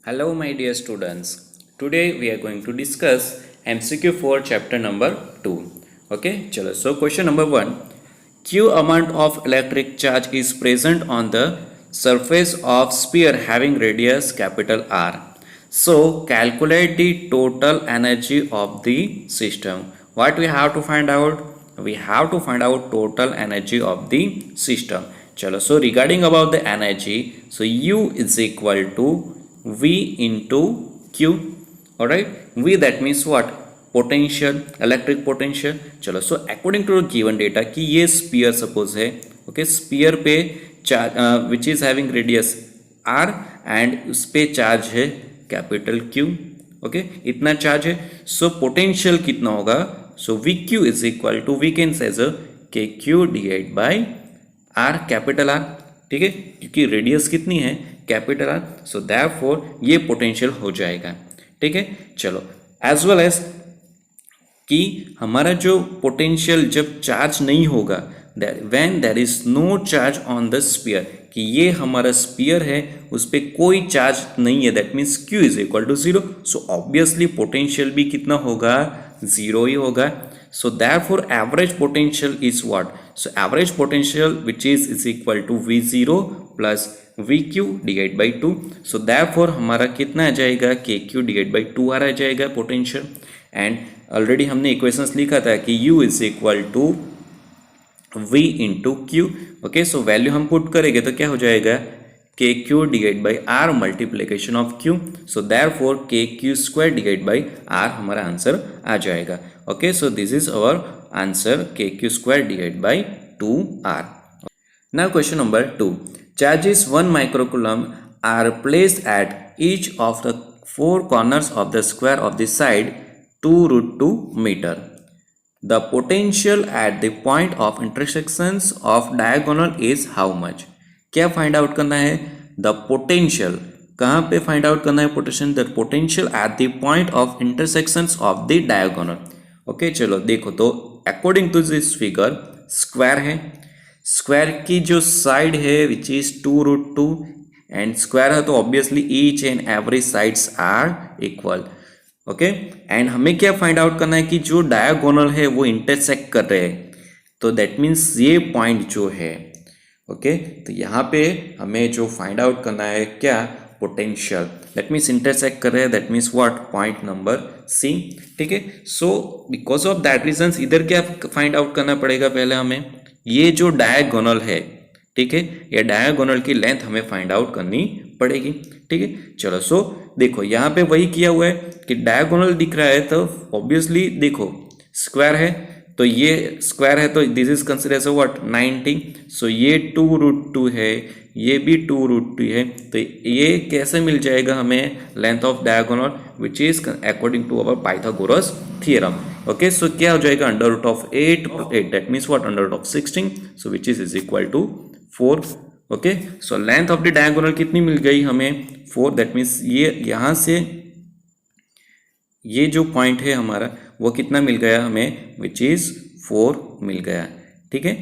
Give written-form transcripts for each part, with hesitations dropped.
Hello, my dear students. Today we are going to discuss MCQ for chapter number 2. Okay, chalo. So question number 1. Q amount of electric charge is present on the surface of sphere having radius capital R. So calculate the total energy of the system. What we have to find out? We have to find out total energy of the system. Chalo. So regarding about the energy, so U is equal to V into Q. Alright, V that means what? Potential, electric potential. चलो, so according to given data कि ये sphere suppose है, okay, sphere पे charge which is having radius R and उस पे charge है capital Q, okay, इतना charge है, so potential कितना होगा? So VQ is equal to, we can say as KQ divided by R capital R, ठीक है, क्योंकि रेडियस कितनी है कैपिटल आर, सो देयरफॉर ये पोटेंशियल हो जाएगा, ठीक है। चलो, एज वेल एज कि हमारा जो पोटेंशियल जब चार्ज नहीं होगा, when there is no charge on the sphere, कि ये हमारा स्फीयर है उस पर कोई चार्ज नहीं है, that means Q is equal to zero, so obviously potential भी कितना होगा, जीरो ही होगा। So therefore average potential is what? So average potential which is equal to V0 plus VQ divided by 2. So therefore हमारा कितना आ जाएगा, KQ divided by 2R आ जाएगा potential. And already हमने इक्वेशंस लिखा था कि U is equal to V into Q। Okay, so value हम पुट करेंगे तो क्या हो जाएगा, KQ divided by R multiplication of Q. So therefore KQ square divided by R हमारा आंसर आ जाएगा। Okay, so this is our answer, KQ square divided by 2R. Now question number 2. Charges 1 microcoulomb are placed at each of the 4 corners of the square of the side 2 root 2 meter. The potential at the point of intersections of diagonal is how much? क्या find out करना है, the potential, कहाँ पे find out करना है potential, the potential at the point of intersections of the diagonal. Okay, चलो देखो, तो according to this figure square है, स्क्वायर की जो साइड है which is 2 root 2 and square है, तो obviously each and every sides are equal. Okay, and हमें क्या फाइंड आउट करना है कि जो डायगोनल है वो इंटरसेक्ट कर रहे हैं, तो दैट मीन्स ये पॉइंट जो है, ओके, तो यहाँ पे हमें जो फाइंड आउट करना है क्या, पोटेंशियल, दैट मीन्स इंटरसेक्ट कर रहे हैं, that means what, point number C, ठीक है। So because of that reason इधर क्या फाइंड आउट करना पड़ेगा, पहले हमें ये जो डायगोनल है, ठीक है, ये डायगोनल की लेंथ हमें फाइंड आउट करनी पड़ेगी, ठीक है। चलो, सो देखो यहाँ पे वही किया हुआ है कि डायगोनल दिख रहा है, तो ऑब्वियसली देखो स्क्वायर है, तो ये स्क्वायर है, तो this is consider as what, 90, so ये 2 रूट 2 है, ये भी 2 रूट 2 है, तो ये कैसे मिल जाएगा हमें, length of diagonal which is according to our Pythagoras theorem. Okay, so क्या हो जाएगा, under root of 8, that means what, under root of 16, so which is equal to 4। Okay, so length of the diagonal कितनी मिल गई हमें, 4, that means ये यहाँ से ये जो पॉइंट है हमारा वो कितना मिल गया हमें, विच इज 4 मिल गया, ठीक है।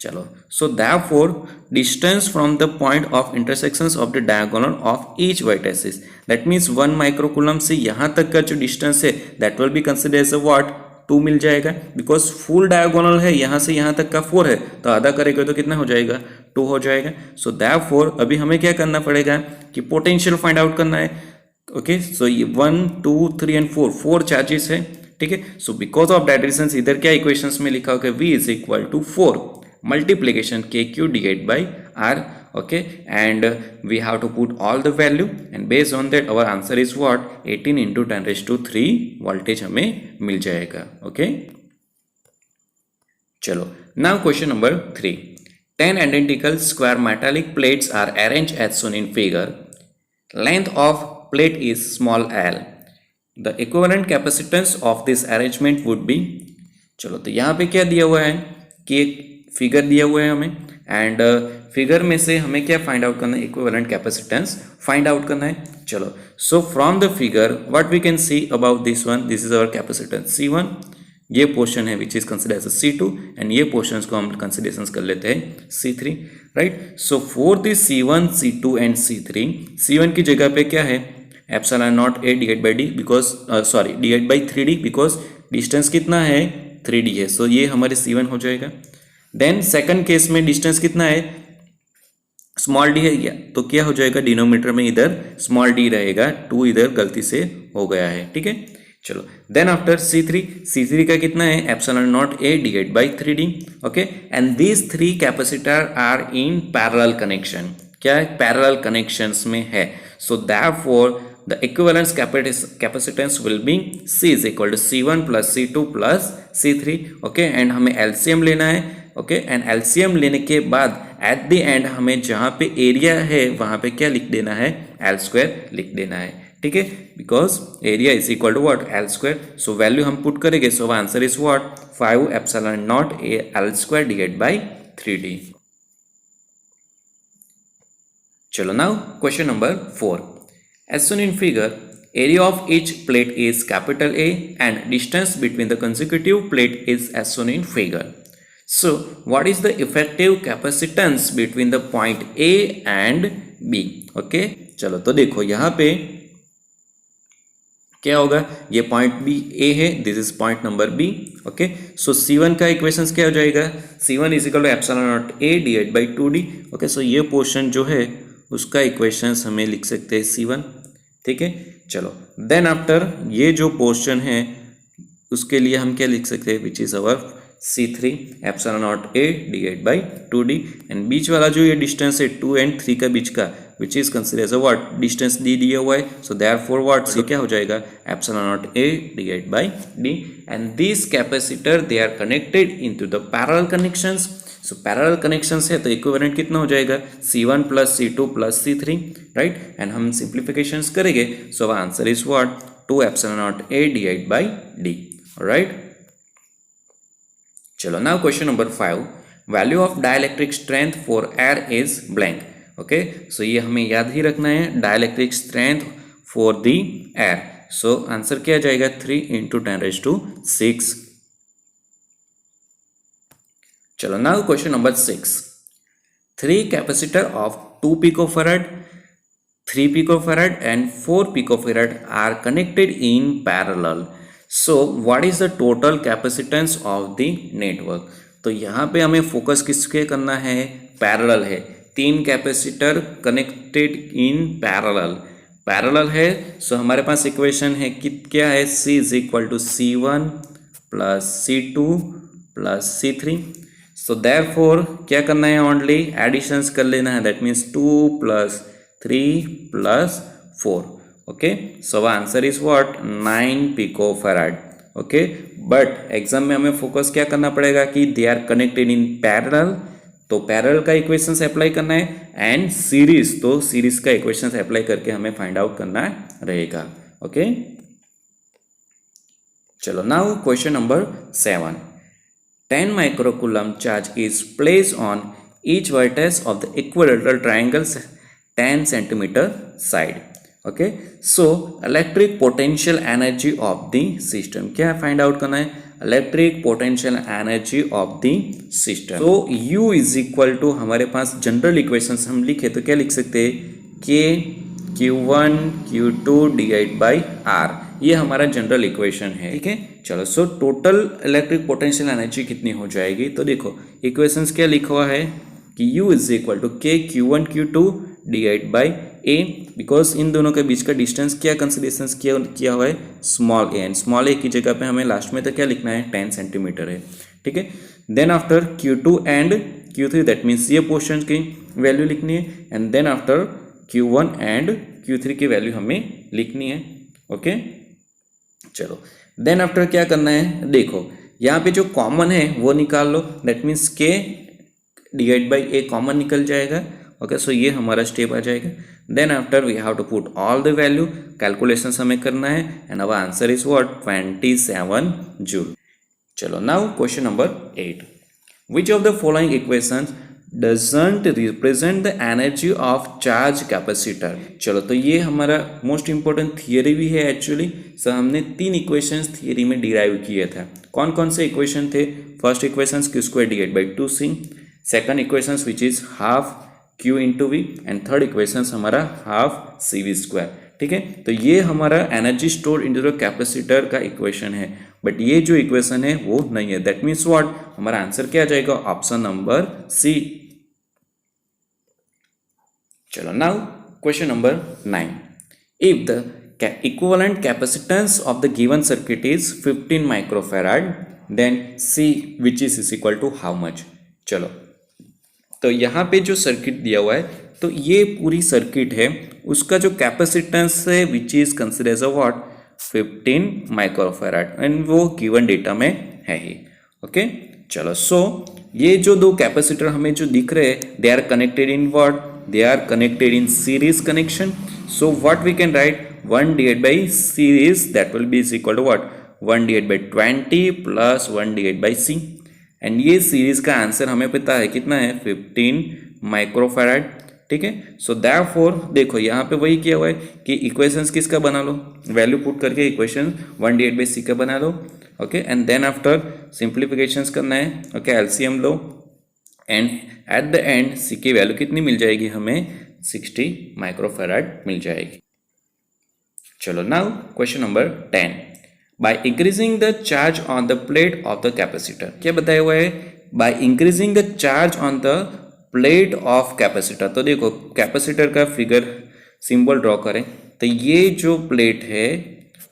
चलो, so therefore distance from the point of intersections of the diagonal of each vertices, that means 1 microcoulomb से यहाँ तक का जो डिस्टेंस है that will be consider as what, 2 मिल जाएगा, बिकॉज फुल डायगोनल है, यहाँ से यहाँ तक का 4 है, तो आधा करेगा तो कितना हो जाएगा, 2 हो जाएगा। सो देयरफॉर अभी हमें क्या करना पड़ेगा कि पोटेंशियल फाइंड आउट करना है। ओके, सो ये 1 2 3 एंड 4 चार्जेस है, ठीक है। So because of that reason इधर क्या इक्वेशंस में लिखा होगा, V is equal to 4 multiplication KQ divide by R, okay, and we have to put all the value and based on that our answer is what, 18 into 10⁻³ voltage हमें मिल जाएगा। Okay, चलो, now question number 3. 10 identical square metallic plates are arranged as shown in figure. Length of plate is small l. The equivalent capacitance of this arrangement would be, चलो, तो यहाँ पे क्या दिया हुआ है कि एक फिगर दिया हुआ है हमें, एंड फिगर में से हमें क्या फाइंड आउट करना है, इक्विवेलेंट कैपेसिटेंस फाइंड आउट करना है। चलो, so from the figure what we can see about this one, this is our capacitance C1, ये पोर्शन है which is consider as C2, and ये पोर्शन को हम कंसिडरेशन कर लेते हैं C3, right. So for this C1 C2 and C3, C1 की जगह पे क्या है epsilon not a divide by D because sorry divide by 3d because distance कितना है 3d है, सो ये हमारे C1 हो जाएगा। देन सेकंड केस में डिस्टेंस कितना है स्मॉल डी है, तो क्या हो जाएगा डिनोमिनेटर में इधर स्मॉल डी रहेगा, 2 इधर गलती से हो गया है, ठीक है। चलो देन आफ्टर C3 का कितना है epsilon not a divide by 3d, okay. And these 3 capacitor are in parallel connection, क्या है पैरेलल कनेक्शंस में है, so therefore the equivalence capacitance will be C is equal to C1 plus C2 plus C3, okay. And हमें LCM लेना है, okay. And LCM लेने के बाद एट द एंड हमें जहां पे एरिया है वहां पे क्या लिख देना है एल स्क्वायर लिख देना है, ठीक है, because area is equal to what L square. So value हम पुट करेंगे, so answer is what 5 epsilon not a L square divide by 3d। चलो now question number 4, as shown in figure area of each plate is capital A and distance between the consecutive plate is as shown in figure. So what is the effective capacitance between the point A and B? Okay, चलो तो देखो यहाँ पे क्या होगा, ये point B A है, this is point number B, okay. So C1 का इक्वेशंस क्या हो जाएगा, C1 is equal to epsilon not a divide by 2d, ओके। सो ये पोर्शन जो है उसका इक्वेशंस हमें लिख सकते हैं C1, ठीक है। चलो देन आफ्टर ये जो पोर्शन है उसके लिए हम क्या लिख सकते हैं which is our C3 epsilon not a divide by 2d, and बीच वाला जो ये डिस्टेंस है 2 and 3 का बीच का which is consider as a what distance D दिया हुआ है, सो देयरफॉर व्हाट सी क्या हो जाएगा epsilon not a divide by d. And this capacitor they are connected into the parallel connections, so parallel connections है तो इक्विवेलेंट कितना हो जाएगा C1 plus C2 plus C3, right. And हम सिंप्लीफिकेशंस करेंगे, so answer is what 2 epsilon not a divide by d, right. चलो now question number 5, value of dielectric strength for air is blank, okay. So ये हमें याद ही रखना है dielectric strength for the air, so answer क्या जाएगा 3 × 10⁶। चलो now question number 6, 3 capacitor of 2 picofarad, 3 picofarad and 4 picofarad are connected in parallel, so what is the total capacitance of the network. तो यहाँ पे हमें फोकस किसके करना है, पैरेलल है, 3 कैपेसिटर कनेक्टेड इन पैरेलल है, सो हमारे पास इक्वेशन है कि क्या है C is equal to C1 plus C2 plus C3, so therefore क्या करना है ओनली एडिशंस कर लेना है, that means 2 plus 3 plus 4, okay. So answer is what 9 picofarad, okay. But exam में हमें फोकस क्या करना पड़ेगा कि they are connected in parallel, तो पैरेलल का इक्वेशंस अप्लाई करना है, एंड सीरीज तो सीरीज का इक्वेशंस अप्लाई करके हमें फाइंड आउट करना रहेगा, ओके। चलो now question number 7, 10 microcoulomb charge is placed on each vertex of the equilateral triangle's 10 centimeter side, okay। so electric potential energy of the system क्या find out करना है, electric potential energy of the system. तो U is equal to हमारे पास general equations हम लिखे तो क्या लिख सकते हैं K Q1 Q2 divide by R, ये हमारा जनरल इक्वेशन है, ठीक है। चलो so total electric potential energy कितनी हो जाएगी, तो देखो इक्वेशंस क्या लिखा हुआ है कि U is equal to K Q1 Q2 divide by A, because इन दोनों के बीच का डिस्टेंस क्या कंसिडरेशन किया हुआ है small a, and small a की जगह पे हमें लास्ट में तो क्या लिखना है 10 सेंटीमीटर है, ठीक है। Then after Q2 and Q3 that means ये पोर्शन की वैल्यू लिखनी है, and then after Q1 and Q3 की वैल्यू हमें लिखनी है, ओके। चलो देन आफ्टर क्या करना है, देखो यहाँ पे जो कॉमन है वो निकाल लो, that means K divide by A common निकल जाएगा, ओके। सो ये हमारा स्टेप आ जाएगा। Then after we have to put all the value, calculations हमें करना है, and our answer is what 27 joule. चलो now question number 8, which of the following equations doesn't represent the energy of charge capacitor. चलो तो ये हमारा most important theory भी है एक्चुअली, सो हमने 3 इक्वेशंस थियरी में डिराइव किए थे। कौन कौन से इक्वेशन थे, first equations Q² divide by 2C, second equations which is half Q into V, and third equations हमारा हाफ CV², ठीक है। तो ये हमारा energy store in the capacitor का इक्वेशन है, बट ये जो इक्वेशन है वो नहीं है। दैट मीन्स व्हाट, हमारा आंसर क्या आ जाएगा, ऑप्शन नंबर सी। चलो now question number 9, if the equivalent capacitance of the given circuit is 15 microfarad, then C which is equal to how much। चलो, तो यहाँ पे जो सर्किट दिया हुआ है, तो ये पूरी सर्किट है, उसका जो कैपेसिटेंस है which is consider as a what, 15 microfarad, and वो गिवन डेटा में है ही। ओके चलो, सो ये जो दो कैपेसिटर हमें जो दिख रहे हैं, they are connected in what, they are connected in series connection. So what we can write, 1 divided by series, that will be is equal to what, 1 divided by 20 plus 1 divided by C। And ये series का answer हमें पता है कितना है, 15 microfarad. ठीक है, so therefore देखो यहाँ पे वही किया हुआ है कि इक्वेशंस किसका बना लो, वैल्यू पुट करके इक्वेशन 1 divided by C का बना लो। Okay, and then after simplifications करना है। ओके, एलसीएम लो, and at the end C की वैल्यू कितनी मिल जाएगी हमें, 60 माइक्रोफैराड मिल जाएगी। चलो now question number 10, by increasing the charge on the plate of the capacitor, क्या बताया हुआ है, by increasing the charge on the plate of capacitor. तो देखो कैपेसिटर का फिगर सिंबल ड्रॉ करें, तो ये जो प्लेट है,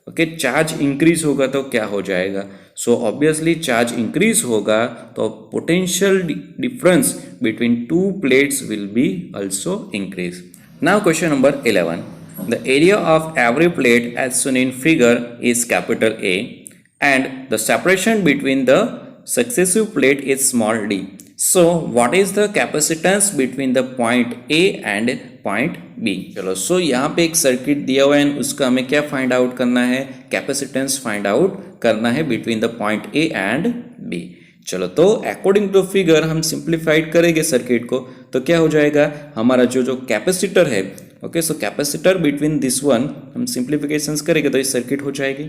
ओके, चार्ज इंक्रीज होगा तो क्या हो जाएगा, सो ऑब्वियसली चार्ज इंक्रीज होगा तो potential difference between two plates will be also increase. Now question number 11, the area of every plate as shown in figure is capital A and the separation between the successive plate is small d. So what is the capacitance between the point A and point B? चलो, सो यहाँ पे एक circuit दिया हुआ है, उसका हमें क्या फाइंड आउट करना है, कैपेसिटेंस फाइंड आउट करना है between the point A and B। चलो, तो अकॉर्डिंग टू फिगर हम सिंप्लीफाइड करेंगे सर्किट को, तो क्या हो जाएगा, हमारा जो कैपेसिटर है, okay, so capacitor between this one हम सिंप्लीफिकेशंस करेंगे तो ये सर्किट हो जाएगी।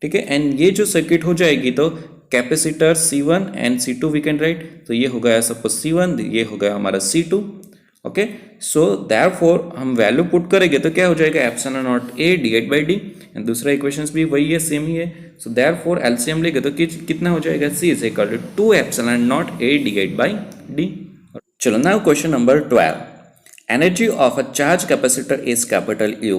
ठीक है, एंड ये जो सर्किट हो जाएगी तो capacitor C1 and C2 we can write, तो ये हो गया सपोज C1, ये हो गया हमारा C2। ओके, सो देयरफॉर हम वैल्यू पुट करेंगे तो क्या हो जाएगा, epsilon not A divide by D, and दूसरा इक्वेशंस भी वही है, सेम ही है। सो देयरफॉर एलसीएम लेंगे तो कितना हो जाएगा, C is equal to 2 epsilon not A divide by D। चलो now question number 12, energy of a charge capacitor is capital U.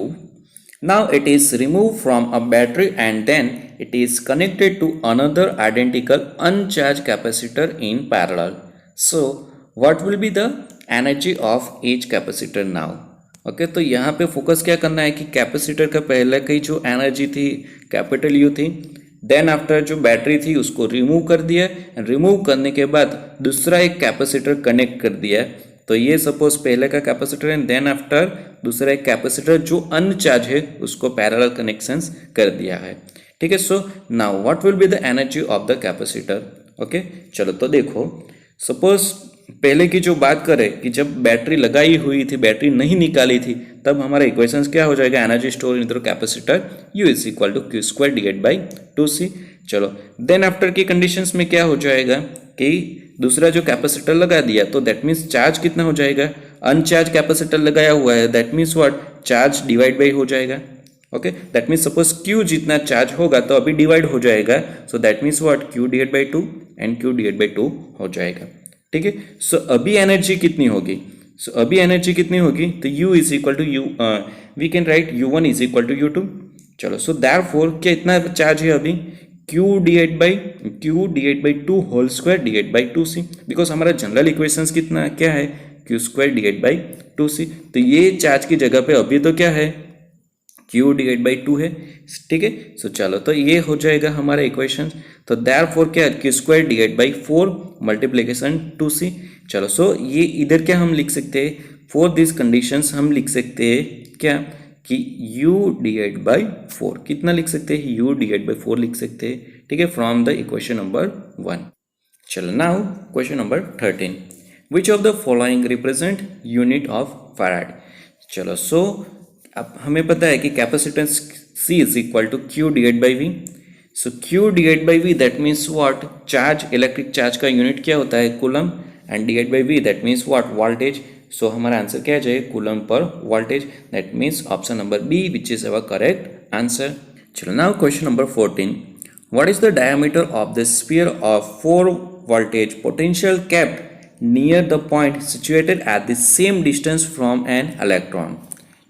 Now it is removed from a battery and then it is connected to another identical uncharged capacitor in parallel. So what will be the energy of each capacitor now? Okay, तो यहाँ पे focus क्या करना है कि capacitor का पहले की जो एनर्जी थी कैपिटल यू थी, देन आफ्टर जो बैटरी थी उसको रिमूव कर दिया, रिमूव करने के बाद दूसरा एक कैपेसिटर कनेक्ट कर दिया, तो ये सपोज पहले का कैपेसिटर एंड देन आफ्टर दूसरा एक कैपेसिटर जो अनचार्ज है उसको पैरेलल कनेक्शंस कर दिया है। ठीक है, so now what will be the energy of the capacitor. Okay, चलो, तो देखो सपोज पहले की जो बात करें कि जब बैटरी लगाई हुई थी, बैटरी नहीं निकाली थी, तब हमारा इक्वेशंस क्या हो जाएगा, energy store in the capacitor U is equal to Q square divide by 2C। चलो, देन आफ्टर की कंडीशंस में क्या हो जाएगा कि दूसरा जो कैपेसिटर लगा दिया, तो दैट मीन्स चार्ज कितना हो जाएगा, अनचार्ज कैपेसिटर लगाया हुआ है, that means what, charge divide by हो जाएगा। Okay, that means suppose Q जितना चार्ज होगा तो अभी डिवाइड हो जाएगा, so that means what, Q divide by 2 and Q divide by 2 हो जाएगा। ठीक है, सो अभी एनर्जी कितनी होगी, सो अभी एनर्जी कितनी होगी, तो U is equal to U, we can write U1 is equal to U2। चलो, सो देयरफॉर क्या इतना चार्ज है अभी, Q divide by 2 whole square divide by 2C, because हमारा जनरल इक्वेशंस कितना क्या है, Q square divide by 2C, तो ये चार्ज की जगह पे अभी तो क्या है, Q डिवाइड बाई 2 है। ठीक है, सो चलो, तो ये हो जाएगा हमारा इक्वेशन, तो देयरफॉर क्या है, Q square divide by 4 multiplication 2C। चलो, सो ये इधर क्या हम लिख सकते हैं, फॉर दिस कंडीशंस हम लिख सकते हैं क्या कि U डिवाइड बाई 4 कितना लिख सकते हैं, U डिवाइड बाई 4 लिख सकते हैं। ठीक है, फ्रॉम द इक्वेशन नंबर 1। चलो, now question number 13, which of the following represent unit of farad. चलो, सो अब हमें पता है कि capacitance C is equal to Q divide by V। So Q divide by V that means what, charge, electric charge का unit क्या होता है, coulomb, and divide by V that means what, voltage. So हमारा answer क्या आ जाएगा, coulomb पर voltage. That means option number B which is our correct answer. चलो now question number 14. What is the diameter of the sphere of 4 voltage potential kept near the point situated at the same distance from an electron?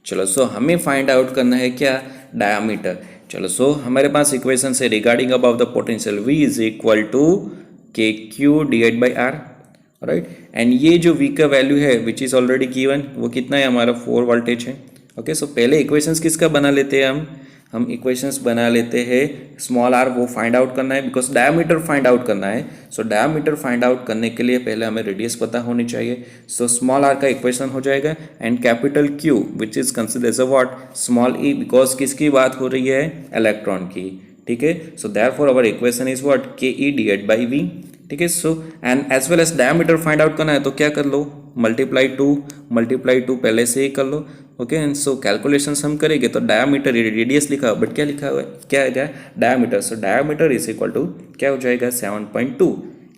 चलो सो हमें find out करना है क्या, diameter. चलो so हमारे पास equation है regarding about the potential V is equal to K Q divide by R, right. And ये जो V का वैल्यू है विच इज ऑलरेडी गिवन, वो कितना है हमारा 4 वोल्टेज है. ओके सो पहले इक्वेशंस किसका बना लेते हैं हम इक्वेशंस बना लेते हैं स्मॉल आर, वो फाइंड आउट करना है बिकॉज डायमीटर फाइंड आउट करना है. सो डायमीटर फाइंड आउट करने के लिए पहले हमें रेडियस पता होनी चाहिए. सो स्मॉल आर का इक्वेशन हो जाएगा and capital Q which is consider as a what, small E, because किसकी बात हो रही है, इलेक्ट्रॉन की. ठीक है, so therefore our equation is what, K E divide by V. ठीक है, so and as well as diameter find out करना है तो क्या कर लो, मल्टीप्लाई टू पहले से ही कर लो. ओके एंड सो कैलकुलेशंस हम करेंगे तो डायमीटर रेडियस लिखा हुआ बट क्या लिखा हुआ है, क्या है diameter. So diameter is equal to क्या हो जाएगा 7.2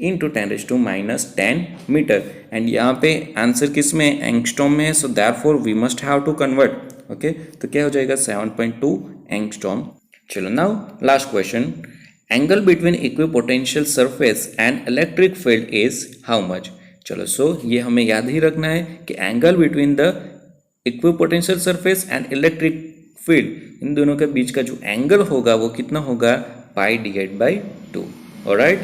इंटू 10⁻⁻10 मीटर. एंड यहाँ पे आंसर किस में, एंगस्ट्रॉम में है. So therefore we must have to convert. Okay तो क्या हो जाएगा 7.2 एंगस्ट्रॉम. चलो now last question. Angle between equipotential surface and electric field is how much. चलो सो ये हमें याद ही रखना है कि angle between the equipotential surface and electric field, इन दोनों के बीच का जो एंगल होगा वो कितना होगा, पाई डिवाइड बाई 2. ऑलराइट.